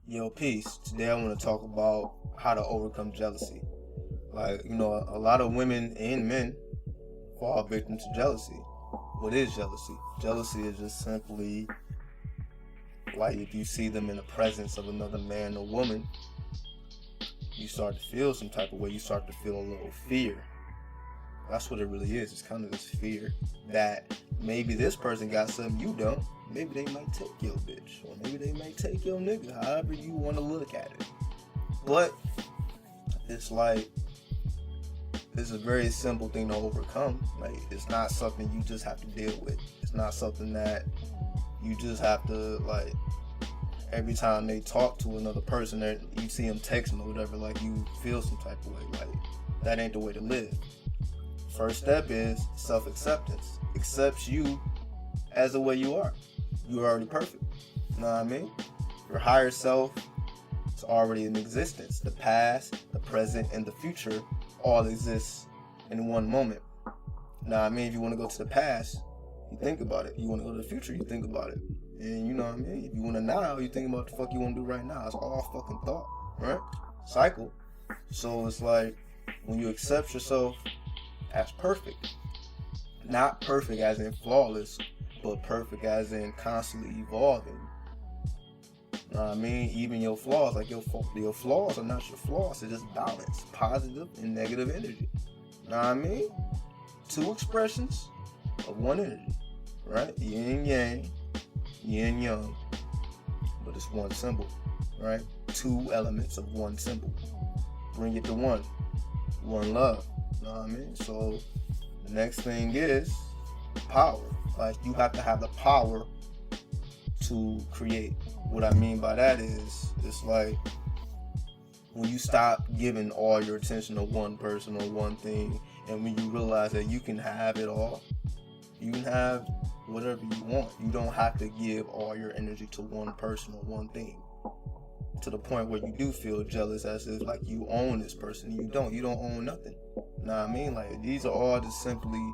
Yo, peace. Today I want to talk about how to overcome jealousy. A lot of women and men fall victim to jealousy. What is jealousy? Jealousy is just simply like if you see them in the presence of another man or woman, you start to feel some type of way. You start to feel a little fear. That's what it really is. It's kind of this fear that maybe this person got something you don't. Maybe they might take your bitch, or maybe they might take your nigga, however you want to look at it. But it's like, it's a very simple thing to overcome. Like, it's not something you just have to deal with. It's not something that you just have to, like, every time they talk to another person, you see them texting or whatever, like, you feel some type of way. Like, that ain't the way to live. First step is self-acceptance. Accepts you as the way you are. You're already perfect. You know what I mean? Your higher self is already in existence. The past, the present, and the future all exist in one moment. You know what I mean? If you want to go to the past, you think about it. You want to go to the future, you think about it. And you know what I mean? If you want to now, you think about what the fuck you want to do right now. It's all fucking thought, right? Cycle. So it's like, when you accept yourself as perfect, not perfect as in flawless, but perfect as in constantly evolving. You know what I mean? Even your flaws, like your flaws are not your flaws, they're just balance, positive and negative energy. You know what I mean? Two expressions of one energy, right? Yin yang, yin yang, but it's one symbol, right? Two elements of one symbol. Bring it to one love. You know what I mean? So the next thing is power. Like, you have to have the power to create. What I mean by that is, it's like when you stop giving all your attention to one person or one thing, and when you realize that you can have it all, you can have whatever you want. You don't have to give all your energy to one person or one thing, to the point where you do feel jealous as if like you own this person. You don't own nothing. You know what I mean? Like, these are all just simply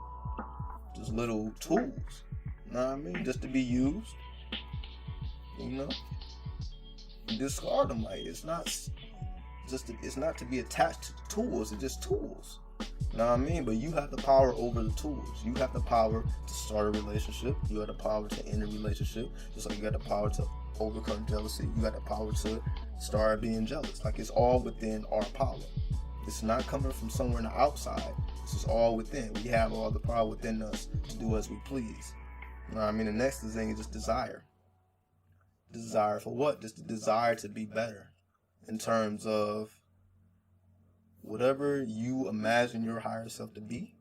just little tools. You know what I mean? Just to be used. You know? You discard them. Like, it's not to be attached to the tools. It's just tools. You know what I mean? But you have the power over the tools. You have the power to start a relationship. You have the power to end a relationship. Just like you got the power to overcome jealousy. You got the power to start being jealous. Like, it's all within our power. It's not coming from somewhere in the outside. This is all within. We have all the power within us to do as we please. You know what I mean? The next thing is just desire. Desire for what? Just the desire to be better in terms of whatever you imagine your higher self to be.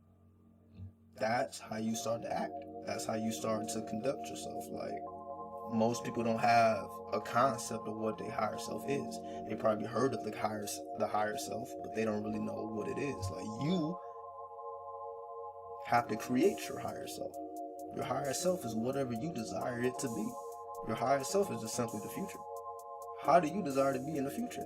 That's how you start to act. That's how you start to conduct yourself. Like, most people don't have a concept of what their higher self is. They probably heard of the higher self, but they don't really know what it is. Like, you have to create your higher self. Your higher self is whatever you desire it to be. Your higher self is just simply the future. How do you desire to be in the future?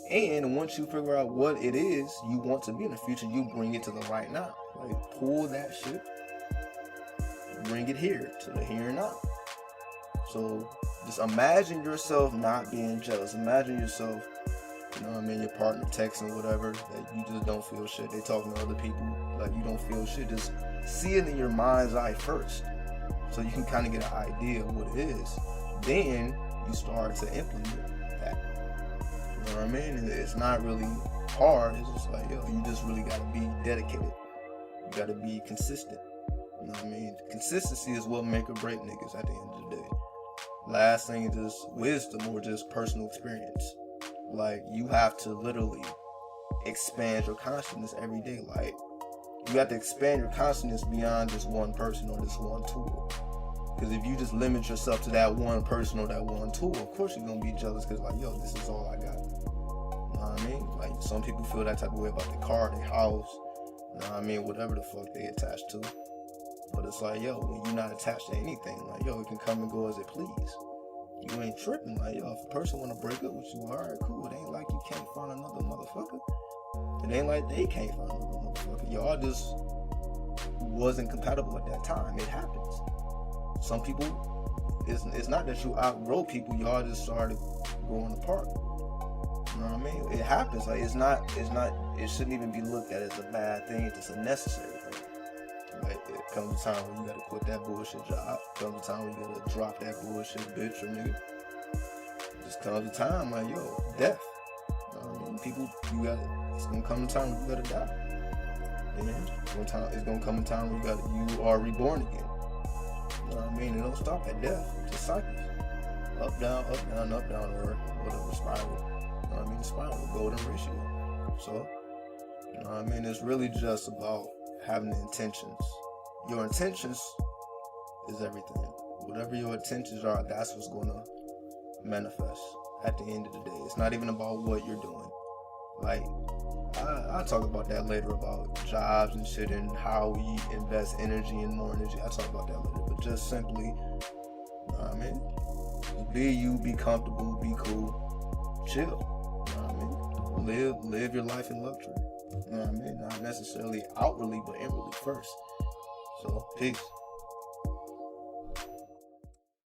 And once you figure out what it is you want to be in the future, you bring it to the right now. Like, pull that shit, bring it here, to the here and now. So just imagine yourself not being jealous. Imagine yourself, you know what I mean, your partner texting whatever, that you just don't feel shit. They talking to other people, like, you don't feel shit. Just see it in your mind's eye first, so you can kind of get an idea of what it is. Then you start to implement that. You know what I mean? And it's not really hard. It's just like, yo, you just really gotta be dedicated. You gotta be consistent. You know what I mean? Consistency is what make or break niggas at the end of the day. Last thing is just wisdom, or just personal experience. Like, you have to literally expand your consciousness every day. Like, you have to expand your consciousness beyond just one person or just one tool. Because if you just limit yourself to that one person or that one tool, of course you're going to be jealous, because like, yo, this is all I got. You know what I mean? Like, some people feel that type of way about their car, their house, you know what I mean, whatever the fuck they attached to. But it's like, yo, when you're not attached to anything, like, yo, it can come and go as it please. You ain't tripping. Like, yo, if a person want to break up with you, alright, cool. It ain't like you can't find another motherfucker. It ain't like they can't find another motherfucker. Y'all just wasn't compatible at that time. It happens. Some people It's not that you outgrow people. Y'all just started growing apart. You know what I mean? It happens. Like it shouldn't even be looked at as a bad thing. It's just a necessary thing. Like it comes a time when you gotta quit that bullshit job. Comes a time when you gotta drop that bullshit bitch or nigga. It just comes a time like death. You know what I mean? People, it's gonna come a time when you gotta die. And it's gonna come a time when you are reborn again. You know what I mean? It don't stop at death. It's just cycles. Up, down, or whatever, spiral. You know what I mean? Spiral, golden ratio. So, you know what I mean? It's really just about having the intentions. Your intentions is everything. Whatever your intentions are, that's what's gonna manifest at the end of the day. It's not even about what you're doing. Like, I'll talk about that later, about jobs and shit and how we invest energy and more energy. I'll talk about that later. But just simply, you know what I mean? Be you, be comfortable, be cool, chill. You know what I mean? Live your life in luxury. You know what I mean? Not necessarily outwardly, but inwardly first. So, peace.